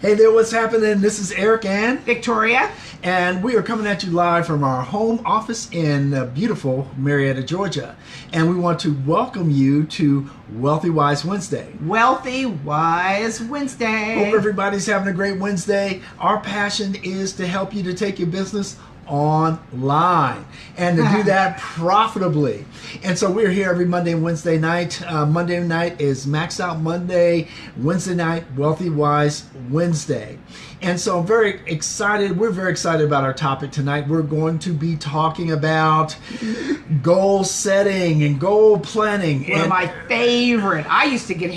Hey there, what's happening? This is Eric and Victoria. And we are coming at you live from our home office in beautiful Marietta, Georgia. And we want to welcome you to Wealthy Wise Wednesday. Wealthy Wise Wednesday. Hope everybody's having a great Wednesday. Our passion is to help you to take your business online and to do that profitably. And so we're here every Monday and Wednesday night. Monday night is Max Out Monday, Wednesday night Wealthy Wise Wednesday. And so I'm very excited. We're very excited about our topic tonight. We're going to be talking about goal setting and goal planning. One of my favorite. I used to get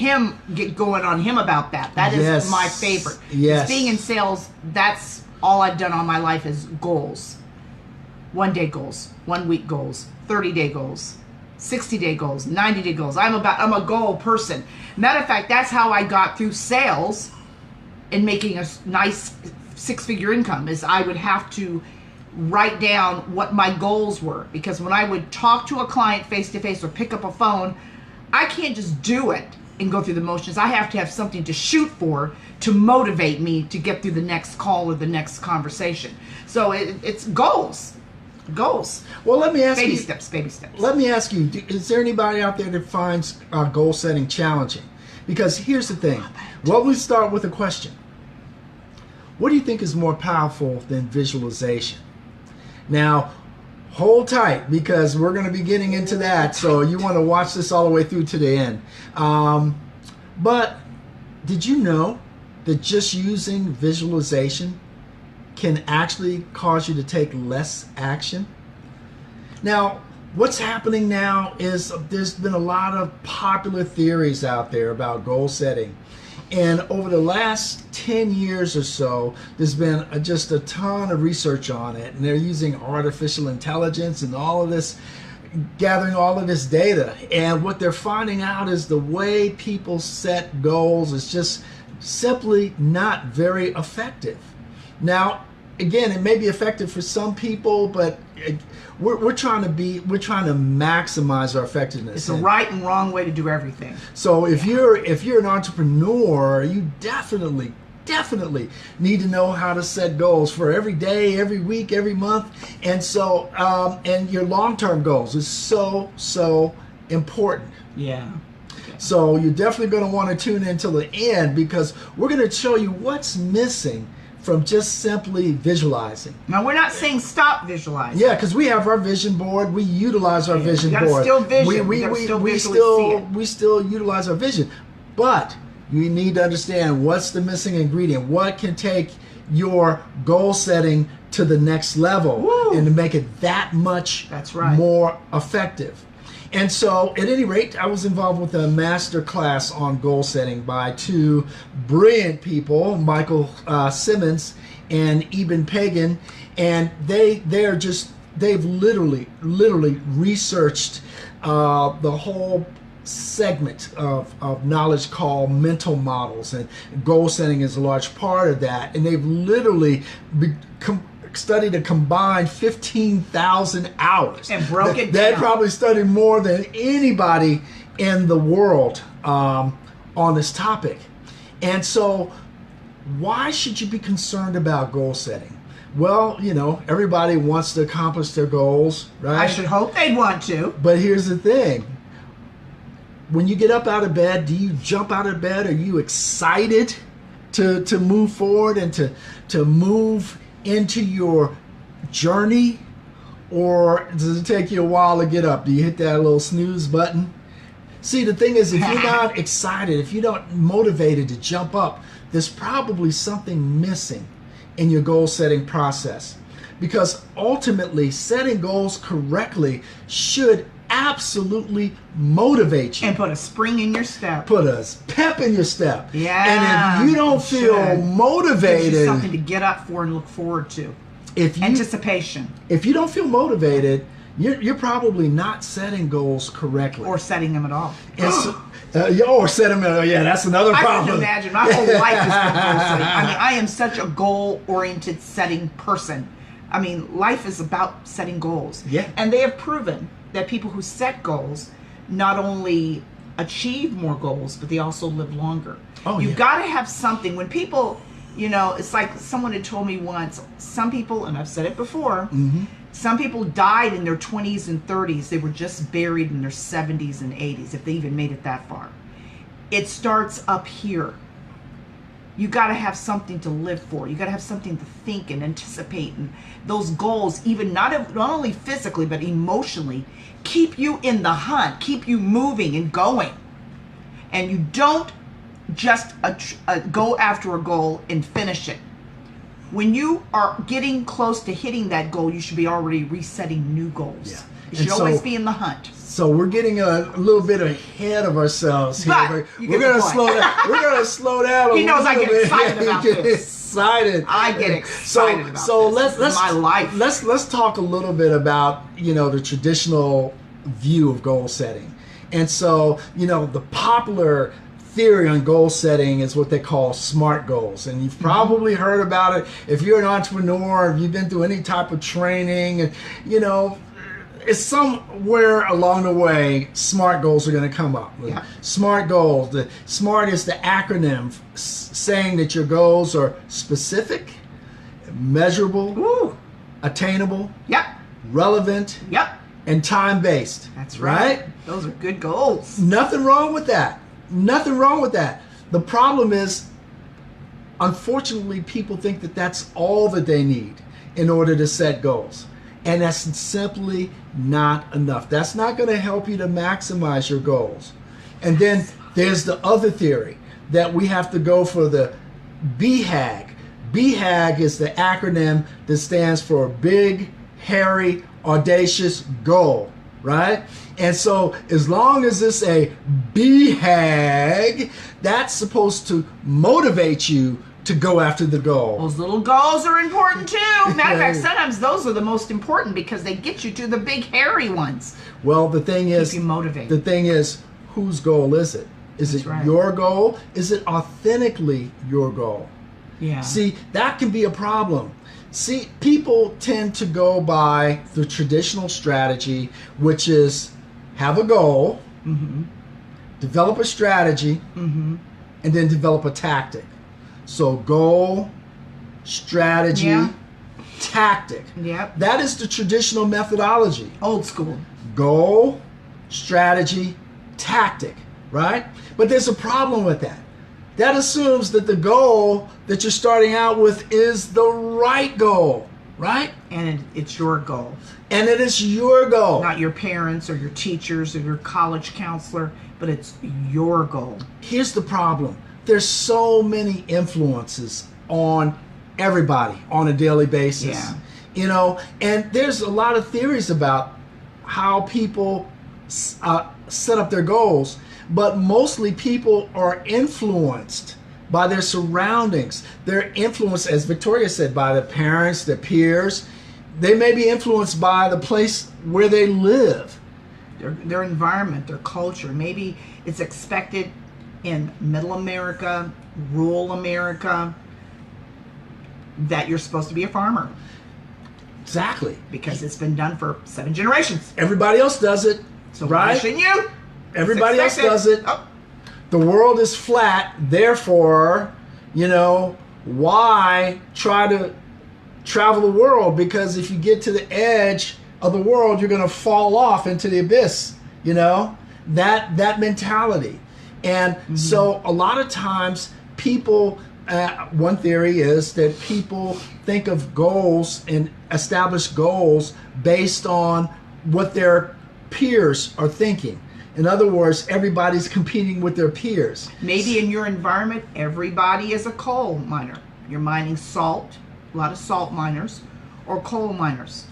going on him about that. That is my favorite. Yes. Being in sales, that's all I've done all my life is goals. 1 day goals, 1 week goals, 30-day goals, 60-day goals, 90-day goals. I'm a goal person. Matter of fact, that's how I got through sales and making a nice six-figure income, is I would have to write down what my goals were. Because when I would talk to a client face-to-face or pick up a phone, I can't just do it and go through the motions. I have to have something to shoot for to motivate me to get through the next call or the next conversation. So it's goals. Goals. Well, let me ask you. Baby steps, baby steps. Let me ask you, is there anybody out there that finds goal setting challenging? Because here's the thing. Well, we start with a question. What do you think is more powerful than visualization? Now, hold tight, because we're going to be getting into that. So you want to watch this all the way through to the end. But did you know that just using visualization can actually cause you to take less action? Now, what's happening now is there's been a lot of popular theories out there about goal setting. And over the last 10 years or so, there's been just a ton of research on it. And they're using artificial intelligence and all of this, gathering all of this data. And what they're finding out is the way people set goals is just simply not very effective. Now, again, it may be effective for some people, but we're trying to maximize our effectiveness. It's a right and wrong way to do everything. So if you're an entrepreneur, you definitely need to know how to set goals for every day, every week, every month. And so and your long-term goals is so important. Yeah. So you're definitely going to want to tune in till the end, because we're going to show you what's missing from just simply visualizing. Now, we're not saying stop visualizing. Yeah, because we have our vision board. We utilize our vision board. Still vision. We still utilize our vision. But you need to understand what's the missing ingredient. What can take your goal setting to the next level. Woo. And to make it that much more effective. And so, at any rate, I was involved with a master class on goal setting by two brilliant people, Michael Simmons and Eben Pagan, and they've literally researched the whole segment of knowledge called mental models, and goal setting is a large part of that. And they've literally studied a combined 15,000 hours. And broke it down. They probably studied more than anybody in the world on this topic. And so why should you be concerned about goal setting? Well, you know, everybody wants to accomplish their goals, right? I should hope they'd want to. But here's the thing. When you get up out of bed, do you jump out of bed? Are you excited to move forward and to move into your journey? Or does it take you a while to get up? Do you hit that little snooze button? See, the thing is, if you're not excited, if you're not motivated to jump up, there's probably something missing in your goal setting process. Because ultimately, setting goals correctly should absolutely motivate you. And put a spring in your step. Put a pep in your step. Yeah. And if you don't feel motivated, gives you something to get up for and look forward to. Anticipation. If you don't feel motivated, you're probably not setting goals correctly. Or setting them at all. Or set them, yeah, that's another problem. I can imagine. My whole life has been goal setting. I mean, I am such a goal-oriented setting person. I mean, life is about setting goals. Yeah. And they have proven that people who set goals not only achieve more goals, but they also live longer. You've got to have something. When people You know, it's like someone had told me once, some people, and I've said it before, some people died in their 20s and 30s. They were just buried in their 70s and 80s, if they even made it that far. It starts up here. You got to have something to live for. You got to have something to think and anticipate. And those goals, even not only physically, but emotionally, keep you in the hunt, keep you moving and going. And you don't just go after a goal and finish it. When you are getting close to hitting that goal, you should be already resetting new goals. Yeah. You should always be in the hunt. So we're getting a little bit ahead of ourselves here. But we're going to slow down. We're going to slow down a little bit. He knows I get excited about this. Excited. I get excited about so this. let's my life. Let's talk a little bit about, you know, the traditional view of goal setting. And so, you know, the popular theory on goal setting is what they call SMART goals, and you've probably heard about it. If you're an entrepreneur, if you've been through any type of training, and you know, it's somewhere along the way SMART goals are going to come up. Yeah. SMART goals. The SMART is the acronym saying that your goals are specific, measurable, attainable, relevant, and time-based. That's right. Those are good goals. Nothing wrong with that. Nothing wrong with that. The problem is, unfortunately, people think that that's all that they need in order to set goals. And that's simply not enough. That's not going to help you to maximize your goals. And then there's the other theory that we have to go for the BHAG. BHAG is the acronym that stands for Big, Hairy, Audacious Goal, right? And so as long as it's a BHAG, that's supposed to motivate you to go after the goal. Those little goals are important too. Matter of fact, sometimes those are the most important because they get you to the big hairy ones. Well, the thing is, keep you motivated. The thing is, whose goal is it? Is it your goal? Is it authentically your goal? Yeah. See, that can be a problem. See, people tend to go by the traditional strategy, which is have a goal, develop a strategy, and then develop a tactic. So goal, strategy, tactic. Yep. That is the traditional methodology. Old school. Goal, strategy, tactic, right? But there's a problem with that. That assumes that the goal that you're starting out with is the right goal, right? And it's your goal. And it is your goal. Not your parents or your teachers or your college counselor, but it's your goal. Here's the problem. There's so many influences on everybody on a daily basis. Yeah. You know, and there's a lot of theories about how people set up their goals, but mostly people are influenced by their surroundings. They're influenced, as Victoria said, by their parents, their peers. They may be influenced by the place where they live. Their environment, their culture. Maybe it's expected in middle America, rural America, that you're supposed to be a farmer. Exactly. Because it's been done for 7 generations. Everybody else does it, so right? Why shouldn't you? Everybody else does it. The world is flat, therefore, you know, why try to travel the world? Because if you get to the edge of the world, you're going to fall off into the abyss, you know, that mentality. And so a lot of times people, one theory is that people think of goals and establish goals based on what their peers are thinking. In other words, everybody's competing with their peers. Maybe in your environment, everybody is a coal miner. You're mining salt, a lot of salt miners, or coal miners.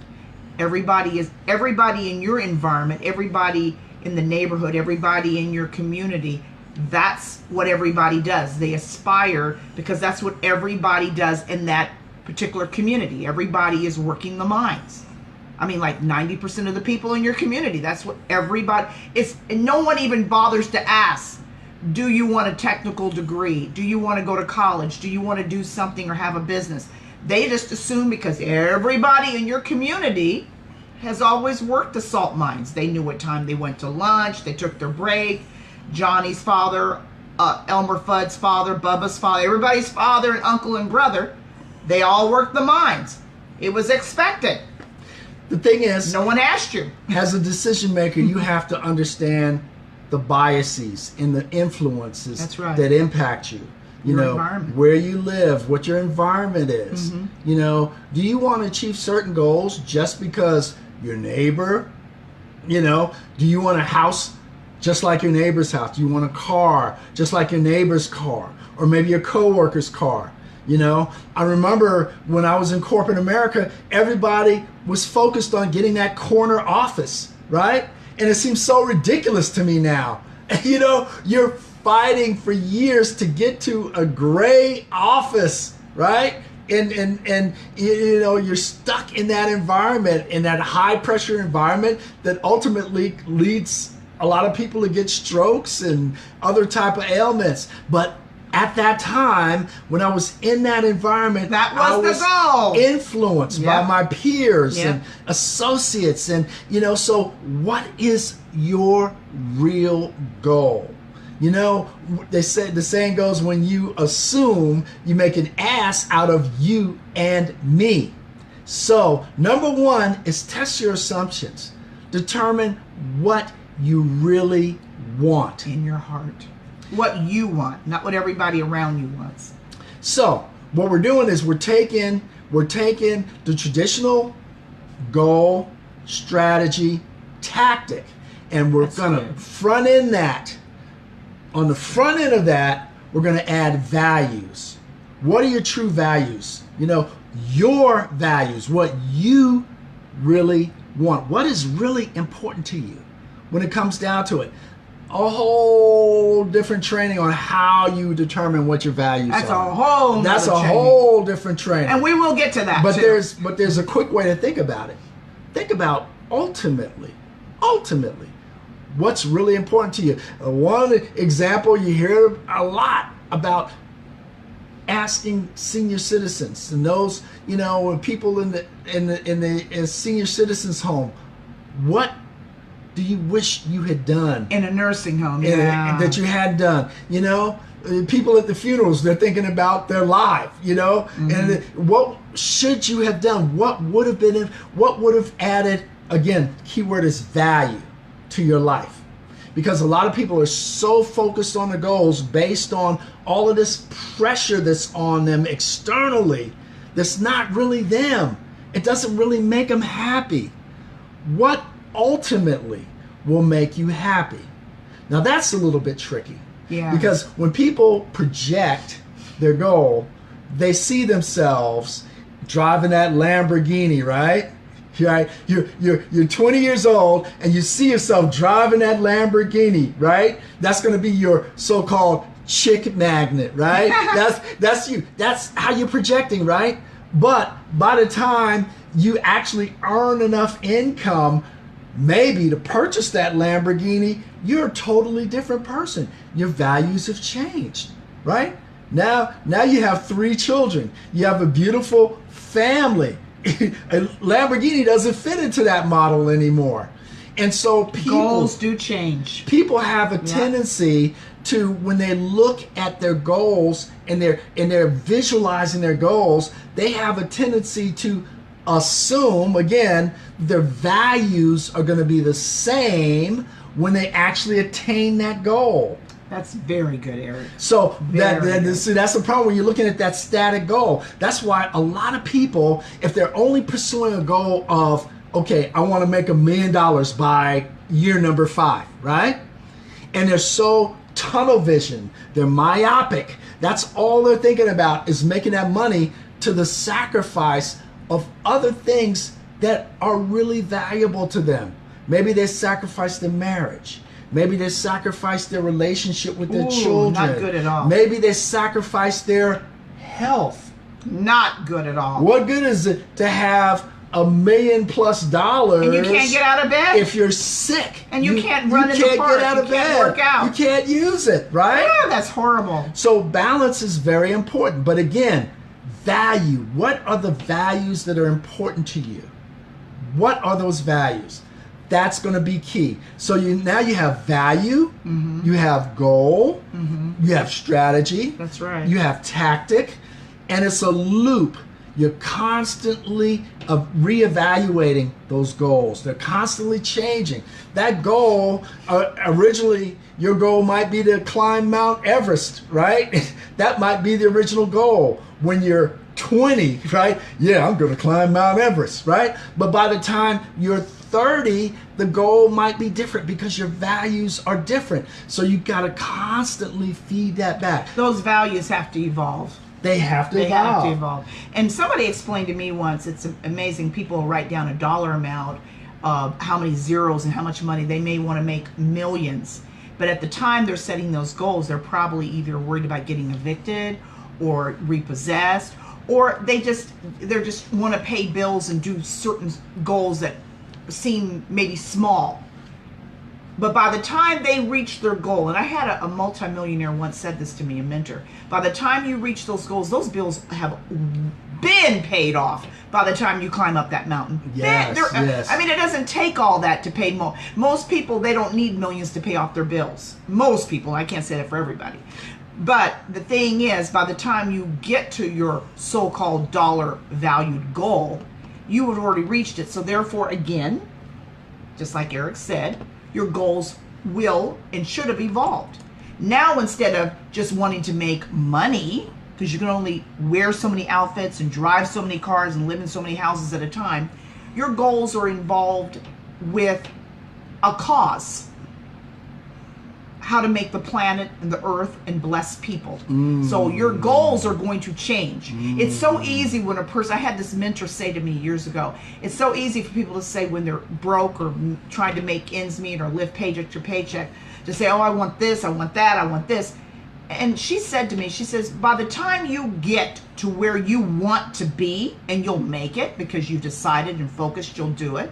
Everybody in your environment, everybody in the neighborhood, everybody in your community, that's what everybody does. They aspire because that's what everybody does in that particular community. Everybody is working the mines. I mean, like 90% of the people in your community, that's what everybody is. And no one even bothers to ask, do you want a technical degree? Do you want to go to college? Do you want to do something or have a business? They just assume because everybody in your community has always worked the salt mines. They knew what time they went to lunch. They took their break. Johnny's father Elmer Fudd's father, Bubba's father, everybody's father and uncle and brother, they all worked the mines. It was expected. The thing is, no one asked you. As a decision maker, you have to understand the biases and the influences That's right. that impact you. You Your know, environment. where you live, what your environment is. You know, do you want to achieve certain goals just because your neighbor, you know, do you want a house just like your neighbor's house? Do you want a car just like your neighbor's car? Or maybe your coworker's car? You know, I remember when I was in corporate America, everybody was focused on getting that corner office, right? And it seems so ridiculous to me now. You know, you're fighting for years to get to a gray office, right? And you know, you're stuck in that environment, in that high pressure environment that ultimately leads a lot of people to get strokes and other type of ailments. But at that time, when I was in that environment, That was I the was goal. influenced by Yep. my peers Yep. and associates. And, you know, so what is your real goal? You know, they say, the saying goes, when you assume, you make an ass out of you and me. So, number one is test your assumptions. Determine what you really want. In your heart. What you want, not what everybody around you wants. So, what we're doing is we're taking the traditional goal, strategy, tactic, and we're That's gonna good. front end that. On the front end of that, we're gonna add values. What are your true values? You know, your values, what you really want. What is really important to you when it comes down to it? A whole different training on how you determine what your values That's are. a whole That's a nother training. whole different training. And we will get to that But too. there's a quick way to think about it. Think about ultimately, what's really important to you. One example you hear a lot about, asking senior citizens and those, you know, people in the senior citizens home, what do you wish you had done in a nursing home, that you had done? You know, people at the funerals, they're thinking about their life, you know, and what should you have done? What would have added, again, keyword is value, to your life. Because a lot of people are so focused on the goals based on all of this pressure that's on them externally, that's not really them. It doesn't really make them happy. What ultimately will make you happy? Now that's a little bit tricky. Yeah. Because when people project their goal, they see themselves driving that Lamborghini, right? Right? You're 20 years old and you see yourself driving that Lamborghini, right? That's going to be your so-called chick magnet, right? that's you. That's how you're projecting, right? But by the time you actually earn enough income, maybe to purchase that Lamborghini, you're a totally different person. Your values have changed, right? Now you have 3 children. You have a beautiful family. A Lamborghini doesn't fit into that model anymore. And so goals do change. People have a tendency to, when they look at their goals and they're visualizing their goals, they have a tendency to assume, again, their values are going to be the same when they actually attain that goal. That's very good, Eric. So Very that's the problem when you're looking at that static goal. That's why a lot of people, if they're only pursuing a goal of, okay, I want to make $1 million by year number 5, right? And they're so tunnel vision, they're myopic. That's all they're thinking about, is making that money to the sacrifice of other things that are really valuable to them. Maybe they sacrifice their marriage. Maybe they sacrifice their relationship with their children. Not good at all. Maybe they sacrifice their health. Not good at all. What good is it to have $1 million+ And you can't get out of bed? if you're sick? And you can't run in the can't park. get out of You can't bed. work out. You can't use it, right? Yeah, that's horrible. So balance is very important. But again, value. What are the values that are important to you? What are those values? That's going to be key. So now you have value, you have goal, you have strategy. That's right. You have tactic, and it's a loop. You're constantly reevaluating those goals. They're constantly changing. That goal, originally, your goal might be to climb Mount Everest, right? That might be the original goal when you're 20, right? Yeah, I'm going to climb Mount Everest, right? But by the time you're 30, the goal might be different because your values are different. So you got to constantly feed that back. Those values have to evolve. They have to They evolve. have to evolve. And somebody explained to me once, it's amazing, people write down a dollar amount of how many zeros and how much money they may want to make, millions. But at the time they're setting those goals, they're probably either worried about getting evicted or repossessed, or they just want to pay bills and do certain goals that seem maybe small. But by the time they reach their goal, and I had a multimillionaire once said this to me, a mentor, by the time you reach those goals, those bills have been paid off by the time you climb up that mountain. Yes, yes. I mean, it doesn't take all that to pay most people, they don't need millions to pay off their bills. Most people, I can't say that for everybody. But the thing is, by the time you get to your so-called dollar valued goal, you have already reached it. So therefore, again, just like Eric said, your goals will and should have evolved. Now, instead of just wanting to make money, because you can only wear so many outfits and drive so many cars and live in so many houses at a time, your goals are involved with a cause. How to make the planet and the earth and bless people. So your goals are going to change. It's so easy when a person, I had this mentor say to me years ago, it's so easy for people to say when they're broke or trying to make ends meet or live paycheck to paycheck, to say, oh, I want this, I want that, I want this. And she said to me, she says, by the time you get to where you want to be, and you'll make it because you've decided and focused you'll do it,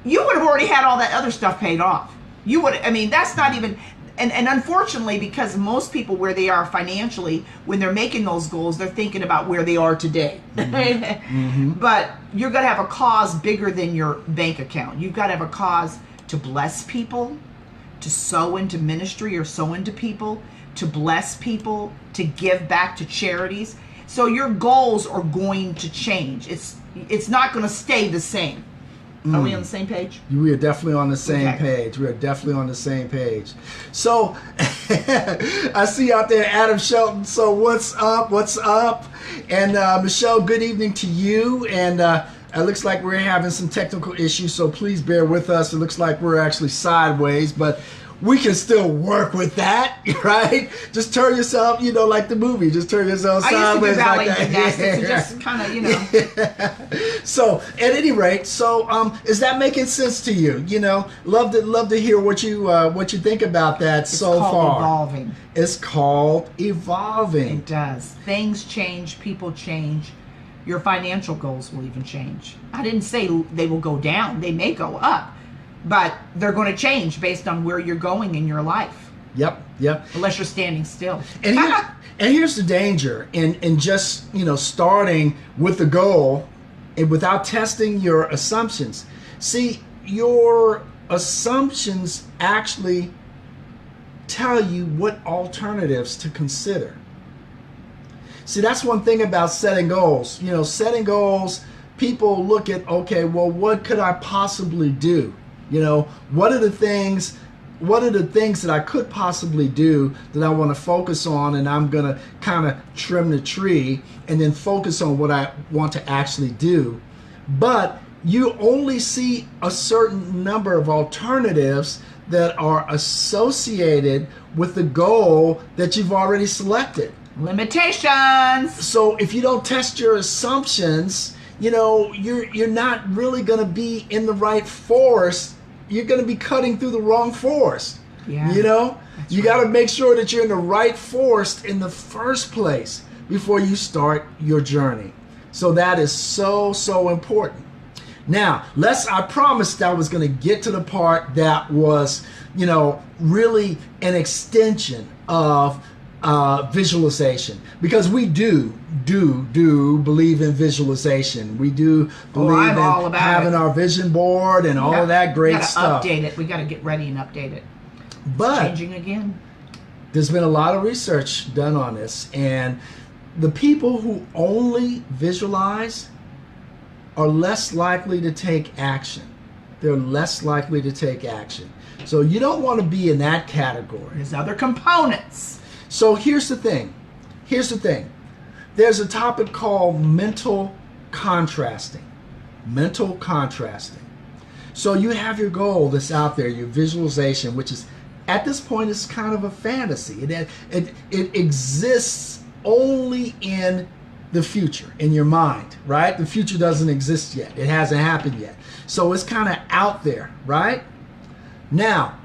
you would have already had all that other stuff paid off. You would, I mean, that's not even, and unfortunately, because most people where they are financially, when they're making those goals, they're thinking about where they are today. But you're going to have a cause bigger than your bank account. You've got to have a cause to bless people, to sow into ministry or sow into people, to bless people, to give back to charities. So your goals are going to change. It's not going to stay the same. Are we on the same page? We are definitely on the same Okay. page. We are definitely on the same page. So, I see out there Adam Shelton. So, what's up? What's up? And Michelle, good evening to you. And it looks like we're having some technical issues, so please bear with us. It looks like we're actually sideways, but we can still work with that, right? Just turn yourself, like the movie, just turn yourself sideways I used to do ballet like that. gymnastics and just kind of, So, at any rate, is that making sense to you? Love to hear what you think about that it's so called far. evolving. It's called evolving. It does. Things change, people change. Your financial goals will even change. I didn't say they will go down. They may go up, but they're going to change based on where you're going in your life. Yep. Unless you're standing still. And here's the danger in just starting with the goal and without testing your assumptions. See, your assumptions actually tell you what alternatives to consider. See, that's one thing about setting goals. Setting goals, people look at, okay, well, what could I possibly do? What are the things that I could possibly do that I want to focus on, and I'm going to kind of trim the tree and then focus on what I want to actually do. But you only see a certain number of alternatives that are associated with the goal that you've already selected. Limitations. So if you don't test your assumptions, you're not really going to be in the right forest. You're going to be cutting through the wrong forest. Yeah. You got to make sure that you're in the right forest in the first place before you start your journey. So that is so, so important. Now, I promised I was going to get to the part that was, really an extension of visualization, because we do believe in visualization. We do believe in all about having our vision board and all of that great we gotta stuff. Update it. We got to get ready and update it. But It's changing again. there's been a lot of research done on this, and the people who only visualize are less likely to take action. They're less likely to take action. So you don't want to be in that category. There's other components. So here's the thing. There's a topic called mental contrasting. Mental contrasting. So you have your goal that's out there, your visualization, which is, at this point, it's kind of a fantasy. It exists only in the future, in your mind, right? The future doesn't exist yet. It hasn't happened yet. So it's kind of out there, right? Now,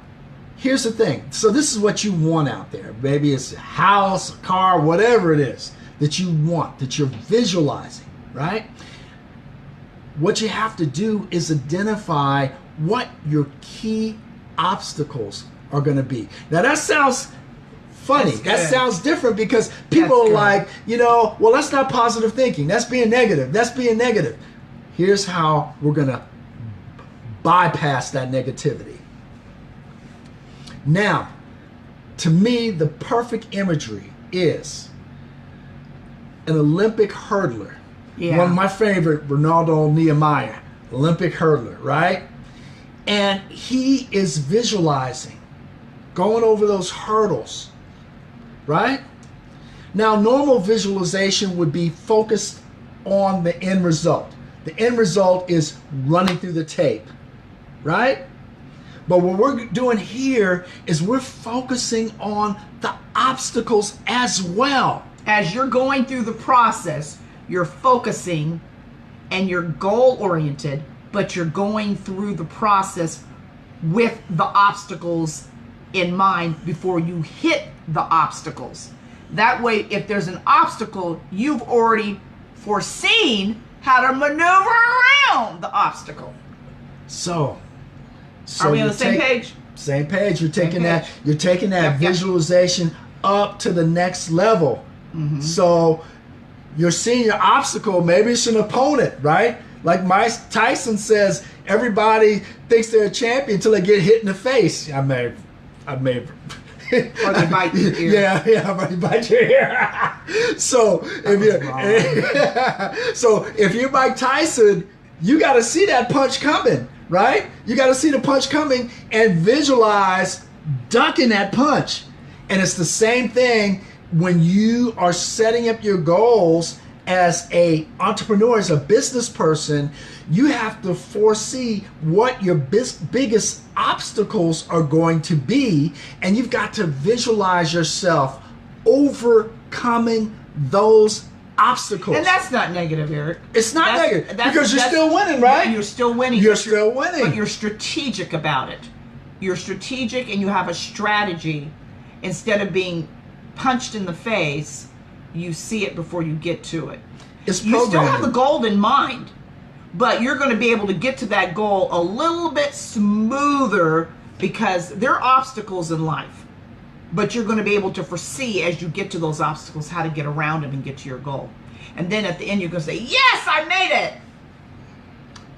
here's the thing. So this is what you want out there. Maybe it's a house, a car, whatever it is that you want, that you're visualizing, right? What you have to do is identify what your key obstacles are going to be. Now that sounds funny. That sounds different, because people are like, well, that's not positive thinking. That's being negative. That's being negative. Here's how we're going to bypass that negativity. Now, to me, the perfect imagery is an Olympic hurdler. Yeah. One of my favorite, Ronaldo Nehemiah, Olympic hurdler, right? And he is visualizing going over those hurdles, right? Now, normal visualization would be focused on the end result. The end result is running through the tape, right? But what we're doing here is we're focusing on the obstacles as well. As you're going through the process, you're focusing and you're goal oriented, but you're going through the process with the obstacles in mind before you hit the obstacles. That way, if there's an obstacle, you've already foreseen how to maneuver around the obstacle. So are we on the same page? Same page. You're taking that Yep. visualization up to the next level. Mm-hmm. So you're seeing your obstacle. Maybe it's an opponent, right? Like Mike Tyson says, everybody thinks they're a champion until they get hit in the face. I may. Or they bite your ear. Yeah, they bite your ear. So if you're Mike Tyson, you got to see that punch coming, right? You got to see the punch coming and visualize ducking that punch. And it's the same thing when you are setting up your goals as a entrepreneur, as a business person. You have to foresee what your biggest obstacles are going to be, and you've got to visualize yourself overcoming those obstacles. And that's not negative, Eric. It's not negative, because you're still winning, right? You're still winning. You're still winning. But you're strategic about it. You're strategic and you have a strategy. Instead of being punched in the face, you see it before you get to it. It's you still have programming. the goal in mind, but you're going to be able to get to that goal a little bit smoother because there are obstacles in life. But you're going to be able to foresee as you get to those obstacles how to get around them and get to your goal. And then at the end, you're going to say, yes, I made it.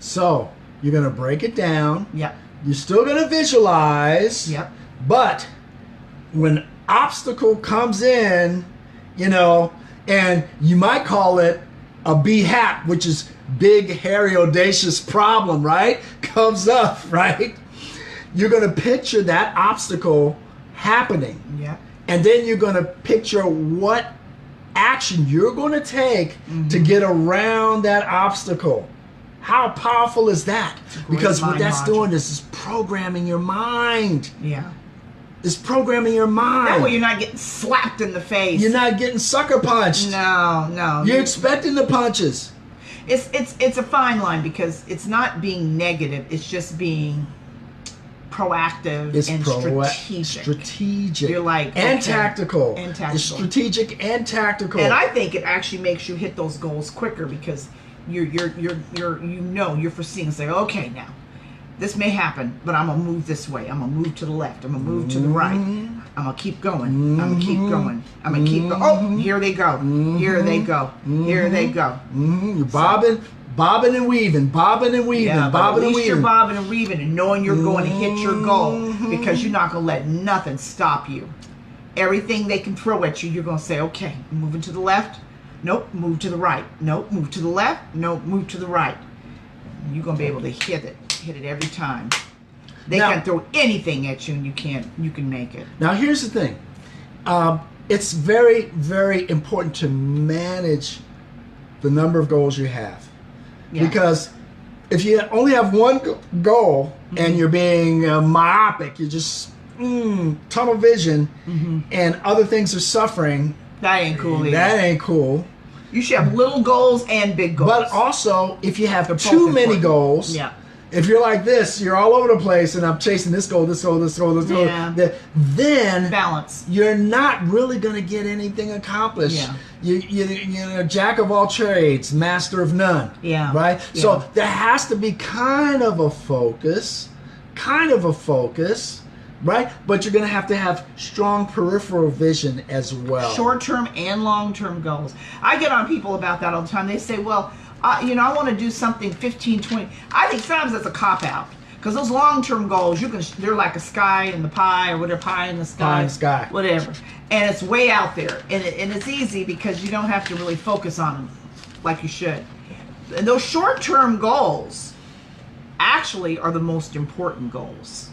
So you're going to break it down. Yep. You're still going to visualize. Yep. But when obstacle comes in, and you might call it a BHAP, which is big, hairy, audacious problem, right? Comes up, right? You're going to picture that obstacle happening. Yeah. And then you're going to picture what action you're going to take to get around that obstacle. How powerful is that? Because what that's doing is programming your mind. Yeah. It's programming your mind. That way you're not getting slapped in the face. You're not getting sucker punched. No. You're expecting the punches. It's a fine line because it's not being negative. It's just being proactive and strategic. You're like, and okay. tactical. And tactical. It's strategic and tactical. And I think it actually makes you hit those goals quicker because you're foreseeing. Say, okay, now this may happen, but I'm gonna move this way. I'm gonna move to the left. I'm gonna move to the right. I'm gonna keep going. I'm gonna keep going. I'm gonna keep going. Oh, here they go. Here they go. Here they go. You're bobbing and weaving, bobbing and weaving, Yeah, bobbing at and least weaving. you're bobbing and weaving and knowing you're going to hit your goal, because you're not gonna let nothing stop you. Everything they can throw at you, you're gonna say, okay, moving to the left. Nope, move to the right. Nope, move to the left. Nope, move to the right. You're gonna be able to hit it every time. They Now, can throw anything at you, and you can make it. Now here's the thing. It's very, very important to manage the number of goals you have. Yeah. Because if you only have one goal and you're being myopic, you're just tunnel vision, and other things are suffering, That ain't cool either. that ain't cool. You should have little goals and big goals. But also, if you have They're too both many important. goals, Yeah. if you're like this, you're all over the place, and I'm chasing this goal, this goal, this goal, this goal, Yeah. then Balance. you're not really going to get anything accomplished. Yeah. You're a jack of all trades, master of none. Yeah. Right? Yeah. So there has to be kind of a focus, right? But you're going to have strong peripheral vision as well. Short-term and long-term goals. I get on people about that all the time. They say, well, I want to do something 15, 20. I think sometimes that's a cop-out. Because those long-term goals, they're like a sky in the pie, or whatever, pie in the sky. Pie in the sky. Whatever. And it's way out there. And it's easy because you don't have to really focus on them like you should. And those short-term goals actually are the most important goals.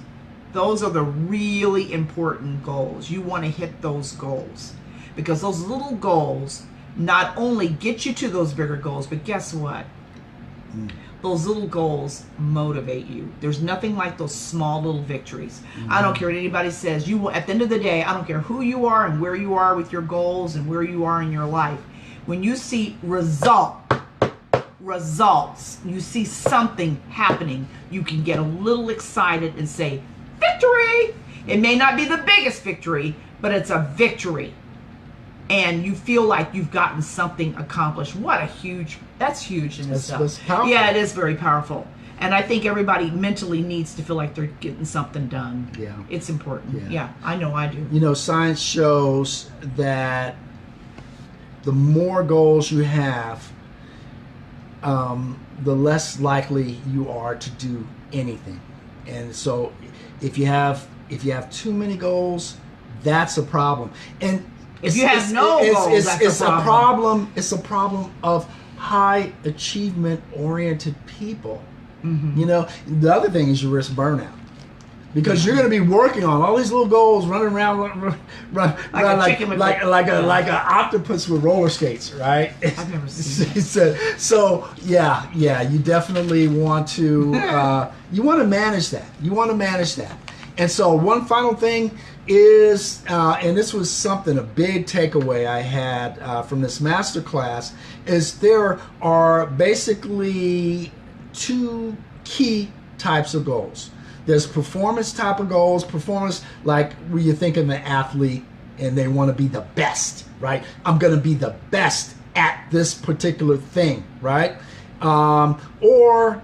Those are the really important goals. You want to hit those goals. Because those little goals not only get you to those bigger goals, but guess what? Those little goals motivate you. There's nothing like those small little victories. I don't care what anybody says. You will, at the end of the day, I don't care who you are and where you are with your goals and where you are in your life. When you see results, you see something happening, you can get a little excited and say, victory! It may not be the biggest victory, but it's a victory. And you feel like you've gotten something accomplished. That's huge in That's itself. powerful. Yeah, it is very powerful. And I think everybody mentally needs to feel like they're getting something done. Yeah. It's important. Yeah. Yeah, I know I do. You know, science shows that the more goals you have, the less likely you are to do anything. And so if you have too many goals, that's a problem. And If you have no goals, that's a problem. It's a problem of high achievement oriented people. You know, the other thing is you risk burnout. Because you're going to be working on all these little goals, running around, like an octopus with roller skates, right? I've never seen that. So yeah, you definitely want to manage that. You want to manage that. And so one final thing is, and this was a big takeaway I had from this master class, is there are basically two key types of goals. There's performance type of goals, performance like where you think of an athlete and they want to be the best, right? I'm going to be the best at this particular thing, right? Or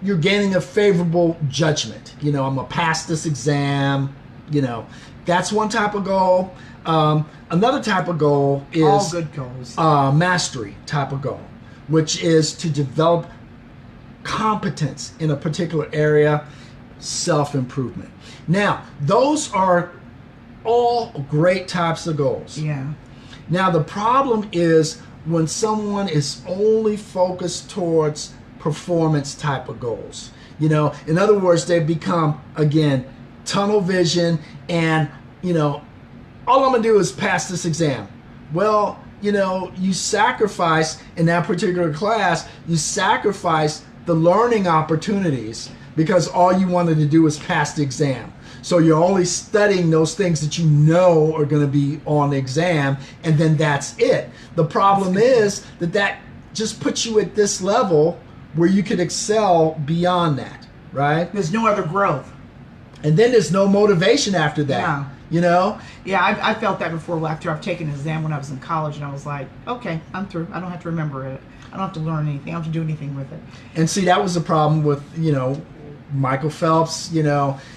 you're gaining a favorable judgment. You know, I'm going to pass this exam, you know. That's one type of goal. Another type of goal is all good goals. Mastery type of goal, which is to develop competence in a particular area, self-improvement. Now, those are all great types of goals. Yeah. Now, the problem is when someone is only focused towards performance type of goals. You know, in other words, they become, again, tunnel vision and, you know, all I'm going to do is pass this exam. Well, you know, you sacrifice in that particular class, you sacrifice the learning opportunities because all you wanted to do was pass the exam. So you're only studying those things that you know are going to be on the exam, and then that's it. The problem is that just puts you at this level where you could excel beyond that, right? There's no other growth. And then there's no motivation after that, Yeah. you know? Yeah, I felt that before after I've taken an exam when I was in college, and I was like, okay, I'm through. I don't have to remember it. I don't have to learn anything. I don't have to do anything with it. And see, that was the problem with, you know, Michael Phelps,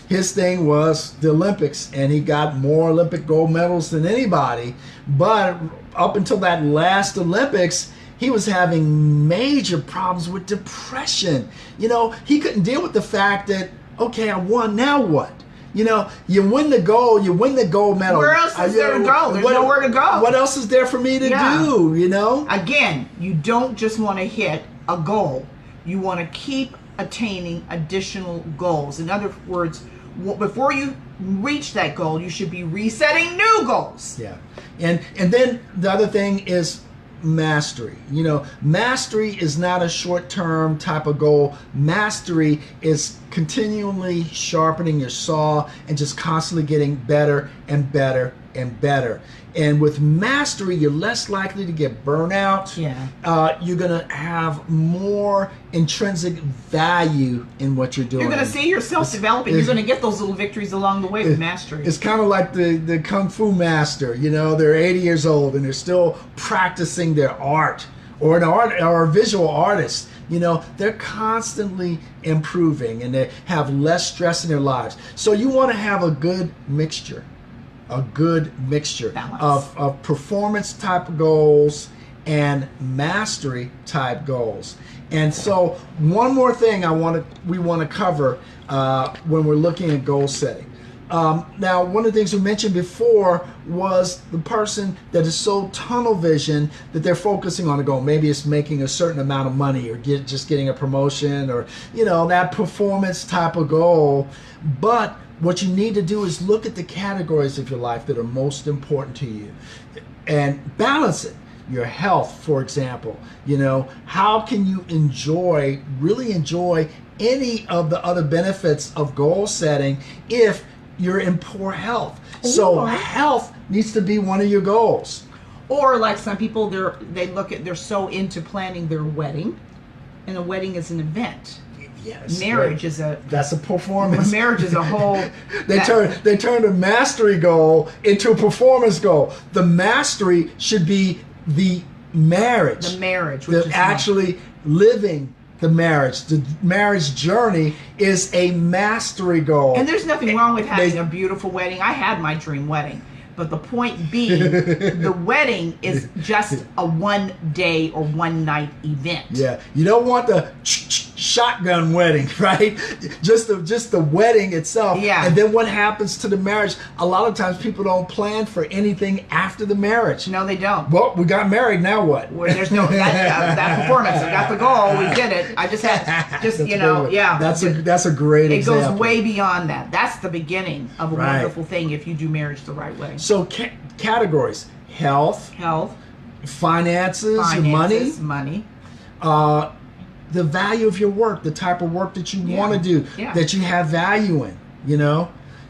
his thing was the Olympics, and he got more Olympic gold medals than anybody. But up until that last Olympics, he was having major problems with depression. He couldn't deal with the fact that, okay, I won, now what? You win the gold, you win the gold medal. Where else is there to go? There's nowhere to go. What else is there for me to do, Again, you don't just want to hit a goal. You want to keep attaining additional goals. In other words, before you reach that goal, you should be resetting new goals. Yeah. And then the other thing is mastery. Mastery is not a short-term type of goal. Mastery is continually sharpening your saw and just constantly getting better and better and better. And with mastery, you're less likely to get burnout. Yeah. You're going to have more intrinsic value in what you're doing. You're going to see yourself developing. You're going to get those little victories along the way with mastery. It's kind of like the Kung Fu master. They're 80 years old and they're still practicing their art. Or a visual artist. They're constantly improving and they have less stress in their lives. So you want to have a good mixture. Of performance type goals and mastery type goals. And so one more thing we want to cover when we're looking at goal setting. Now, one of the things we mentioned before was the person that is so tunnel vision that they're focusing on a goal. Maybe it's making a certain amount of money or just getting a promotion or, that performance type of goal. But what you need to do is look at the categories of your life that are most important to you and balance it. Your health, for example. How can you really enjoy any of the other benefits of goal setting if you're in poor health? So health needs to be one of your goals. Or like some people, they're so into planning their wedding, and a wedding is an event. Yes, marriage that's a performance. Marriage is a whole. They turn a mastery goal into a performance goal. The mastery should be the marriage. The marriage, which is actually living the marriage. The marriage journey is a mastery goal. And there's nothing wrong with having a beautiful wedding. I had my dream wedding. But the point being, the wedding is just a one day or one night event. Yeah, you don't want the shotgun wedding, right? Just the wedding itself. Yeah. And then what happens to the marriage? A lot of times people don't plan for anything after the marriage. No, they don't. Well, we got married. Now what? Well, there's no that performance. I got the goal. We did it. I just had yeah. That's a great example. It goes way beyond that. That's the beginning of a wonderful thing if you do marriage the right way. So categories: health, finances, money, the value of your work, the type of work that you want to do, that you have value in.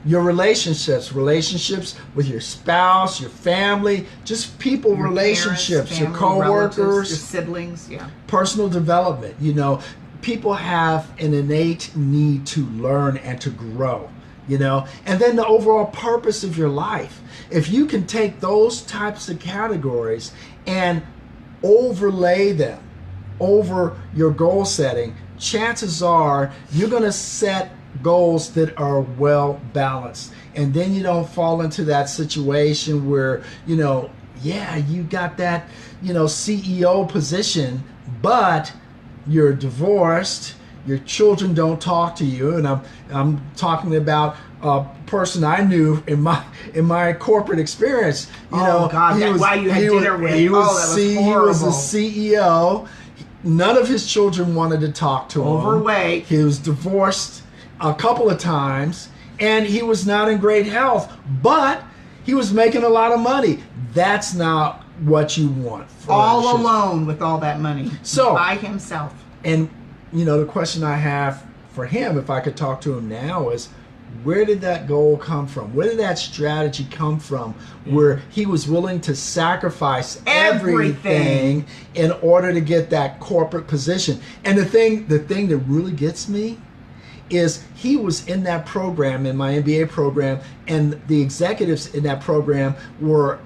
Your relationships with your spouse, your family, just people, your relationships, parents, family, your coworkers, your siblings, personal development. People have an innate need to learn and to grow. And then the overall purpose of your life. If you can take those types of categories and overlay them over your goal setting, chances are you're going to set goals that are well balanced. And then you don't fall into that situation where, you got that, CEO position, but you're divorced. Your children don't talk to you, and I'm talking about a person I knew in my corporate experience. That's why you had dinner with. That was horrible. He was a CEO. None of his children wanted to talk to him. Overweight. He was divorced a couple of times, and he was not in great health. But he was making a lot of money. That's not what you want. All alone with all that money. So by himself. And the question I have for him, if I could talk to him now, is where did that goal come from? Where did that strategy come from where he was willing to sacrifice everything in order to get that corporate position? And the thing that really gets me is he was in that program, in my MBA program, and the executives in that program were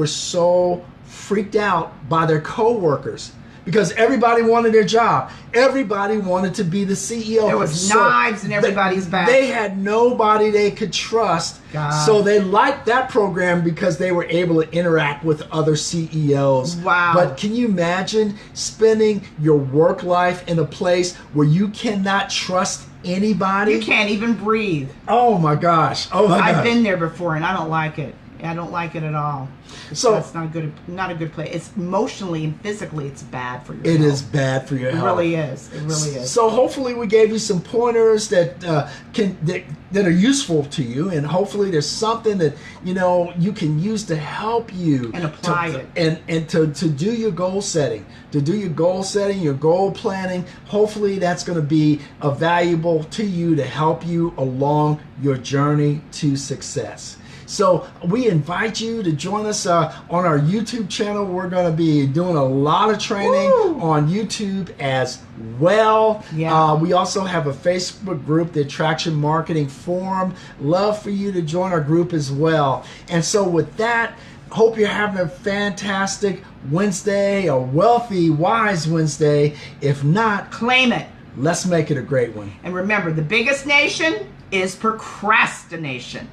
so freaked out by their coworkers because everybody wanted their job. Everybody wanted to be the CEO. There was knives in everybody's back. They had nobody they could trust. God. So they liked that program because they were able to interact with other CEOs. Wow. But can you imagine spending your work life in a place where you cannot trust anybody? You can't even breathe. Oh my gosh. Oh my gosh. I've been there before and I don't like it. I don't like it at all. So that's not a good place. It's emotionally and physically, it's bad for your health. It is bad for your health. It really is. It really is. So hopefully we gave you some pointers that that are useful to you, and hopefully there's something that you can use to help you and apply it and to do your goal setting, your goal planning. Hopefully that's going to be valuable to you to help you along your journey to success. So we invite you to join us on our YouTube channel. We're going to be doing a lot of training on YouTube as well. Yeah. We also have a Facebook group, the Attraction Marketing Forum. Love for you to join our group as well. And so with that, hope you're having a fantastic Wednesday, a wealthy, wise Wednesday. If not, claim it. Let's make it a great one. And remember, the biggest nation is procrastination.